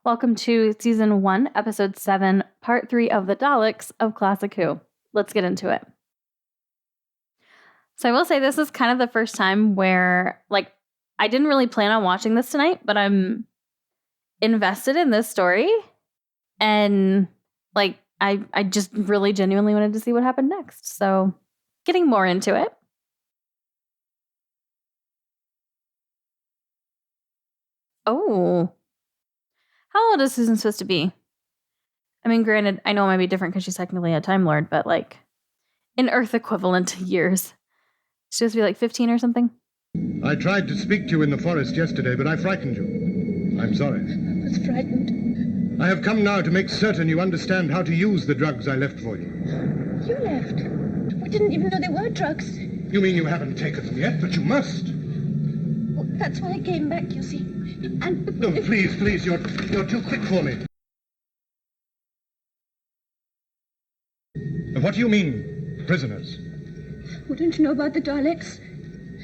Welcome to Season 1, Episode 7, Part 3 of the Daleks of Classic Who. Let's get into it. So I will say this is kind of the first time where, I didn't really plan on watching this tonight, but I'm invested in this story. And, I just really genuinely wanted to see what happened next. So, getting more into it. Oh. How old is Susan supposed to be? I mean, granted, I know it might be different because she's technically a Time Lord, but in Earth equivalent years. She's supposed to be 15 or something? I tried to speak to you in the forest yesterday, but I frightened you. I'm sorry. I was frightened. I have come now to make certain you understand how to use the drugs I left for you. You left? We didn't even know they were drugs. You mean you haven't taken them yet, but you must. Well, that's why I came back, you see. And... No, please, you're too quick for me. What do you mean, prisoners? Well, don't you know about the Daleks?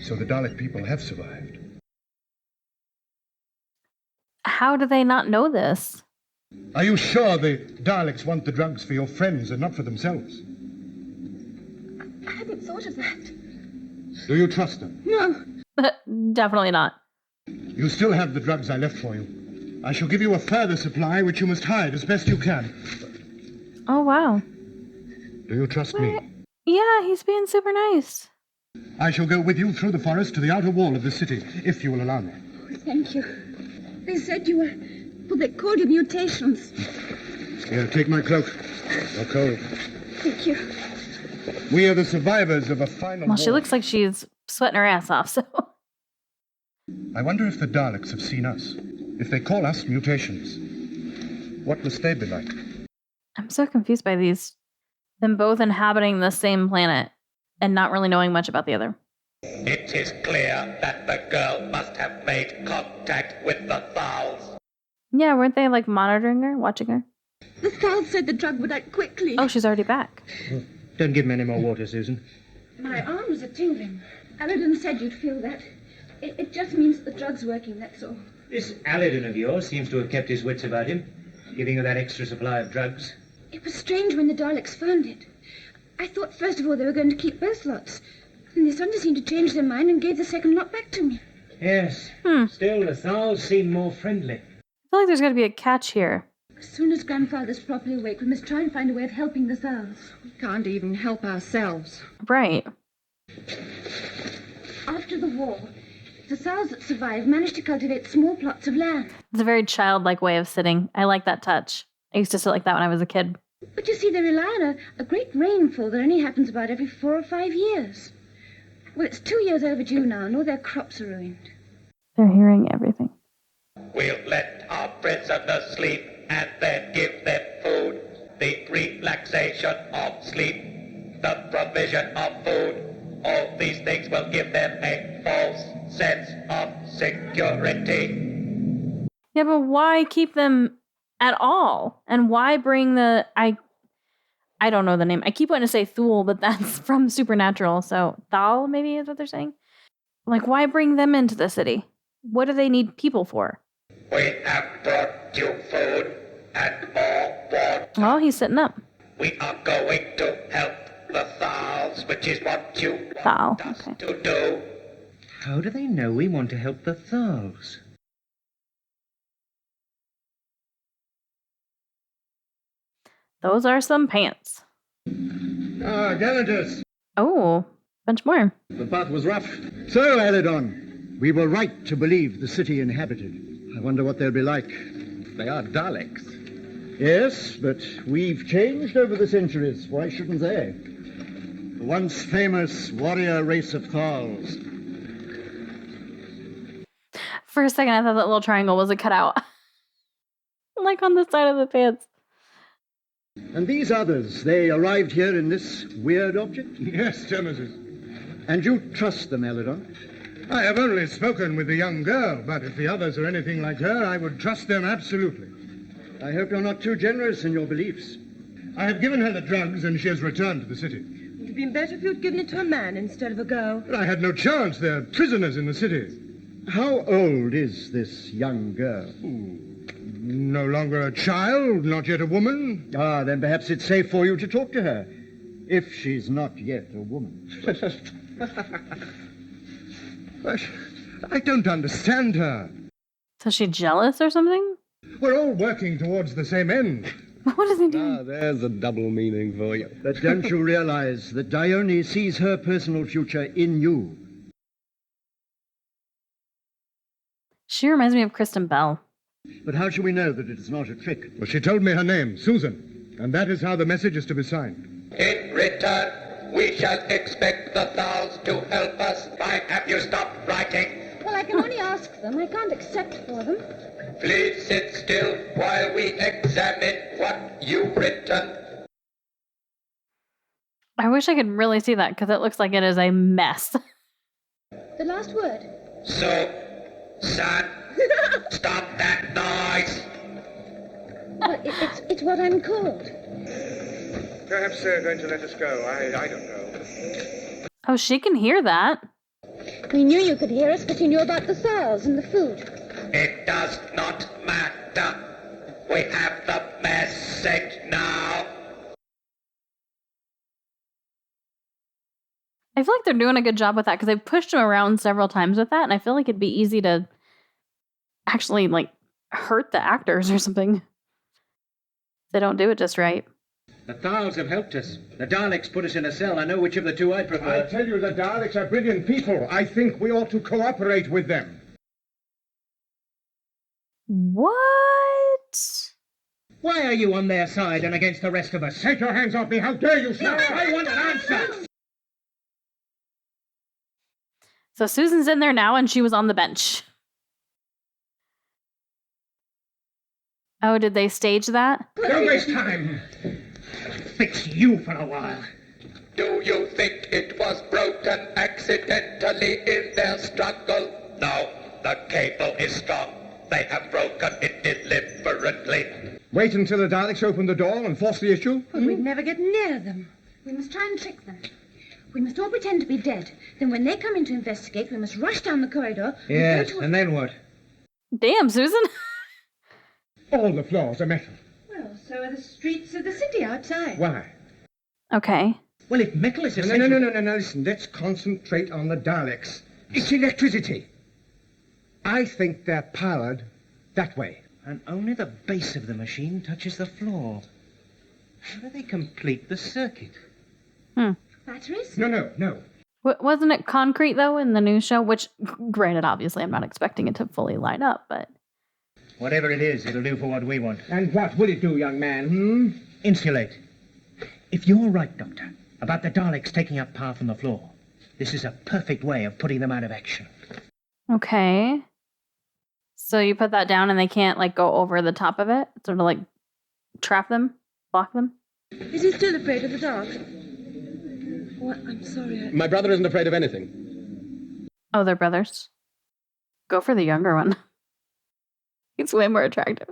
So the Dalek people have survived. How do they not know this? Are you sure the Daleks want the drugs for your friends and not for themselves? I hadn't thought of that. Do you trust them? No. Definitely not. You still have the drugs I left for you. I shall give you a further supply, which you must hide as best you can. Oh, wow. Do you trust me? Yeah, he's being super nice. I shall go with you through the forest to the outer wall of the city, if you will allow me. Oh, thank you. They said you were... Well, they called you mutations. Here, take my cloak. You're cold. Thank you. We are the survivors of a final war. Well, she looks like she's sweating her ass off, so... I wonder if the Daleks have seen us. If they call us mutations. What must they be like? I'm so confused by them both inhabiting the same planet and not really knowing much about the other. It is clear that the girl must have made contact with the Thals. Yeah, weren't they monitoring her, watching her? The Thals said the drug would act quickly. Oh, she's already back. Don't give him any more water, Susan. My arms are tingling. Aladdin said you'd feel that. It just means the drug's working, that's all. This Aladdin of yours seems to have kept his wits about him, giving you that extra supply of drugs. It was strange when the Daleks found it. I thought first of all they were going to keep both lots. And they suddenly seemed to change their mind and gave the second lot back to me. Yes. Still, the Thals seem more friendly. I feel like there's got to be a catch here. As soon as Grandfather's properly awake, we must try and find a way of helping the Thals. We can't even help ourselves. Right. After the war, the Thals that survived managed to cultivate small plots of land. It's a very childlike way of sitting. I like that touch. I used to sit like that when I was a kid. But you see, they rely on a great rainfall that only happens about every 4 or 5 years. Well, it's 2 years overdue now, and all their crops are ruined. They're hearing everything. We'll let our prisoners sleep and then give them food. The relaxation of sleep, the provision of food, all these things will give them a false sense of security. Yeah, but why keep them at all? And why bring I don't know the name. I keep wanting to say Thule, but that's from Supernatural. So Thal, maybe is what they're saying. Why bring them into the city? What do they need people for? We have brought you food and more water. Oh, he's sitting up. We are going to help the Thals, which is what you Thal, want us okay. to do. How do they know we want to help the Thals? Those are some pants. Ah, Galatus. Oh, bunch more. The path was rough. So, Aladdin, we were right to believe the city inhabited. I wonder what they'll be like. They are Daleks. Yes, but we've changed over the centuries. Why shouldn't they? The once famous warrior race of Thals. For a second, I thought that little triangle was a cutout. On the side of the pants. And these others, they arrived here in this weird object? Yes, Nemesis. And you trust them, Aladdin? I have only spoken with the young girl, but if the others are anything like her, I would trust them absolutely. I hope you're not too generous in your beliefs. I have given her the drugs, and she has returned to the city. It would have been better if you'd given it to a man instead of a girl. But I had no chance. They're prisoners in the city. How old is this young girl? no longer a child, not yet a woman. Ah, then perhaps it's safe for you to talk to her, if she's not yet a woman. But I don't understand her. So she jealous or something? We're all working towards the same end. What is he doing? Ah, there's a double meaning for you. But don't you realize that Dione sees her personal future in you? She reminds me of Kristen Bell. But how shall we know that it is not a trick? Well, she told me her name, Susan, and that is how the message is to be signed. In return, we shall expect the Thals to help us. Why have you stopped writing? Well, I can only ask them. I can't accept for them. Please sit still while we examine what you've written. I wish I could really see that because it looks like it is a mess. The last word. So, son, stop that noise. Well, it's what I'm called. Perhaps they're going to let us go. I don't know. Oh, she can hear that. We knew you could hear us, but you knew about the Thals and the food. It does not matter. We have the message now. I feel like they're doing a good job with that because they've pushed him around several times with that, and I feel like it'd be easy to actually, like, hurt the actors or something. If they don't do it just right. The Thals have helped us. The Daleks put us in a cell. I know which of the two I prefer. I tell you, the Daleks are brilliant people. I think we ought to cooperate with them. What? Why are you on their side and against the rest of us? Take your hands off me. How dare you, sir? I want an answer. So Susan's in there now, and she was on the bench. Oh, did they stage that? Don't waste time. Fix you for a while. Do you think it was broken accidentally in their struggle? No, the cable is strong. They have broken it deliberately. Wait until the Daleks open the door and force the issue? Well, we'd never get near them. We must try and trick them. We must all pretend to be dead. Then when they come in to investigate, we must rush down the corridor. Yes, and then what? Damn, Susan. All the floors are metal. Well, so are the streets of the city outside. Why? Okay. Well, if metal is No, essential... no, listen. Let's concentrate on the Daleks. It's electricity. I think they're powered that way. And only the base of the machine touches the floor. How do they complete the circuit? Batteries? No. Wasn't it concrete, though, in the new show? Which, granted, obviously, I'm not expecting it to fully line up, but... Whatever it is, it'll do for what we want. And what will it do, young man, Insulate. If you're right, Doctor, about the Daleks taking up power from the floor, this is a perfect way of putting them out of action. Okay. So you put that down and they can't, like, go over the top of it? Sort of, like, trap them? Block them? Is he still afraid of the dark? Oh, I'm sorry. My brother isn't afraid of anything. Oh, they're brothers. Go for the younger one. He's way more attractive.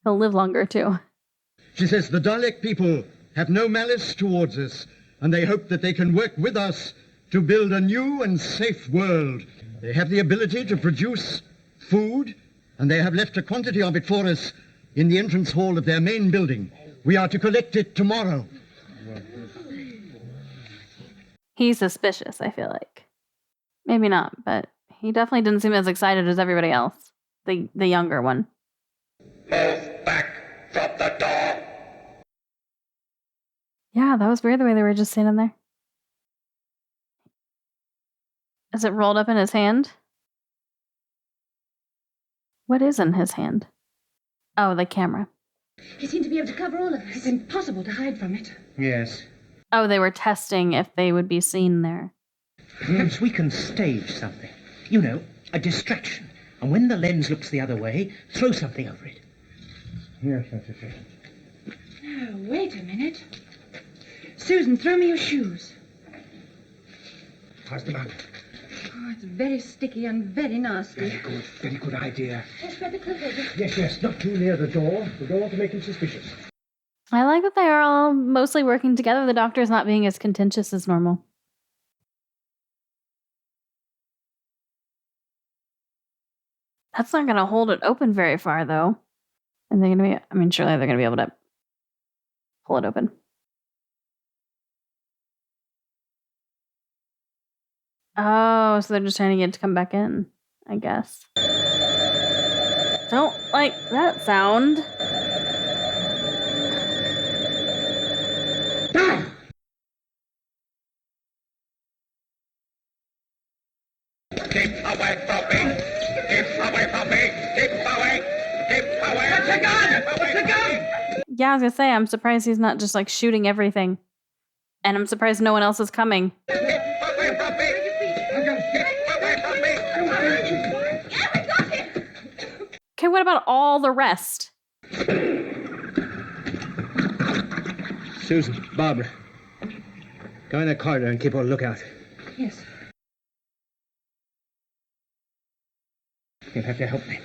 He'll live longer, too. She says the Dalek people have no malice towards us, and they hope that they can work with us to build a new and safe world. They have the ability to produce food, and they have left a quantity of it for us in the entrance hall of their main building. We are to collect it tomorrow. He's suspicious, I feel like. Maybe not, but he definitely didn't seem as excited as everybody else. The younger one. Move back from the door. Yeah, that was weird the way they were just standing there. Is it rolled up in his hand? What is in his hand? Oh, the camera. You seem to be able to cover all of us. It's impossible to hide from it. Yes. Oh, they were testing if they would be seen there. Perhaps we can stage something. You know, a distraction. And when the lens looks the other way, throw something over it. Yes, that's it. Oh, wait a minute. Susan, throw me your shoes. Pass them out. Oh, it's very sticky and very nasty. Very good idea. Let's spread the cloth over. Yes, not too near the door. The door to make him suspicious. I like that they are all mostly working together. The doctor's not being as contentious as normal. That's not going to hold it open very far, though. And they're going to be, I mean, surely they're going to be able to pull it open. Oh, so they're just trying to get it to come back in, I guess. Don't like that sound. Keep away from me! Keep away from me! Keep away! Keep away! What's the gun? What's the gun? Yeah, I was gonna say, I'm surprised he's not just like shooting everything. And I'm surprised no one else is coming. Keep away from me! Keep away from me! Yeah, we got him! Okay, what about all the rest? Susan, Barbara, go in the corridor and keep a lookout. Yes. You'll have to help me.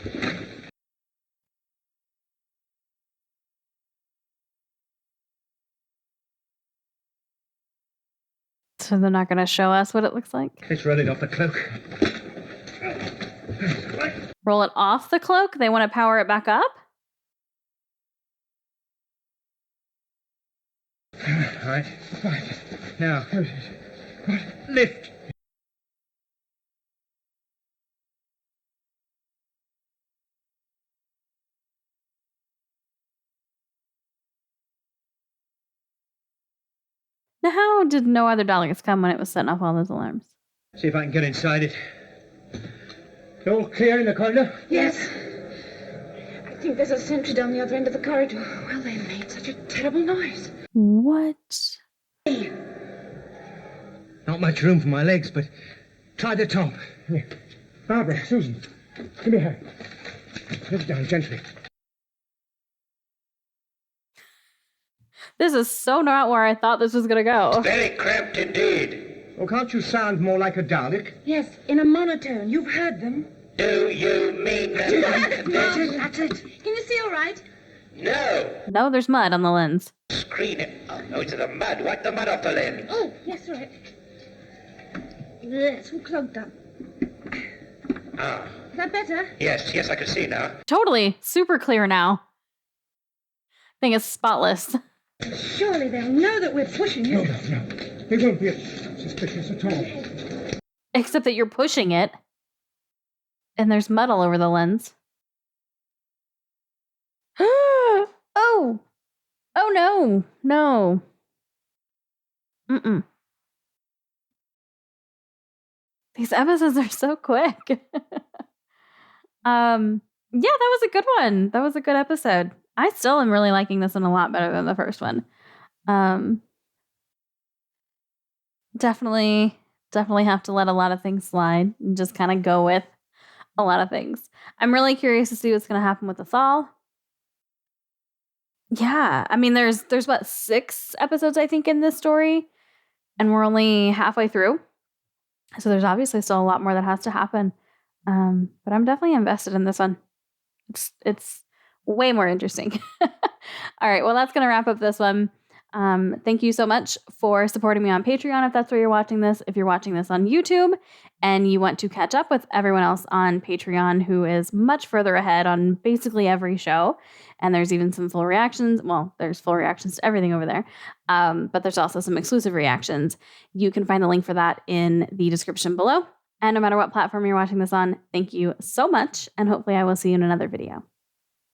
So they're not gonna show us what it looks like? Let's roll it off the cloak. Roll it off the cloak? They want to power it back up? All right. Now, lift. Now, how did no other Daleks come when it was setting off all those alarms? See if I can get inside it. All clear in the corridor? Yes. I think there's a sentry down the other end of the corridor. Well, they made such a terrible noise. What? Not much room for my legs, but try the top. Here. Barbara, Susan, give me a hand. Lift it down gently. This is so not where I thought this was gonna go. Very cramped indeed. Well, can't you sound more like a Dalek? Yes, in a monotone. You've heard them. Do you mean that? That's it. Can you see all right? No. No, there's mud on the lens. Screen it. Oh, no, it's the mud. Wipe the mud off the lens. Oh, yes, right. It's all clogged up. Ah, Is that better? yes, I can see now. Totally. Super clear now. Thing is spotless. Surely they'll know that we're pushing it. No. They won't be suspicious at all. Except that you're pushing it. And there's mud all over the lens. Oh! Oh no! No. Mm-mm. These episodes are so quick. Yeah, that was a good one. That was a good episode. I still am really liking this one a lot better than the first one. Definitely have to let a lot of things slide and just kind of go with a lot of things. I'm really curious to see what's going to happen with the thaw. Yeah, I mean, there's what, 6 episodes, I think, in this story, and we're only halfway through. So there's obviously still a lot more that has to happen. But I'm definitely invested in this one. It's way more interesting. All right, well, that's going to wrap up this one. Thank you so much for supporting me on Patreon if that's where you're watching this. If you're watching this on YouTube and you want to catch up with everyone else on Patreon who is much further ahead on basically every show, and there's even some full reactions. Well, there's full reactions to everything over there, but there's also some exclusive reactions. You can find the link for that in the description below. And no matter what platform you're watching this on, thank you so much, and hopefully I will see you in another video.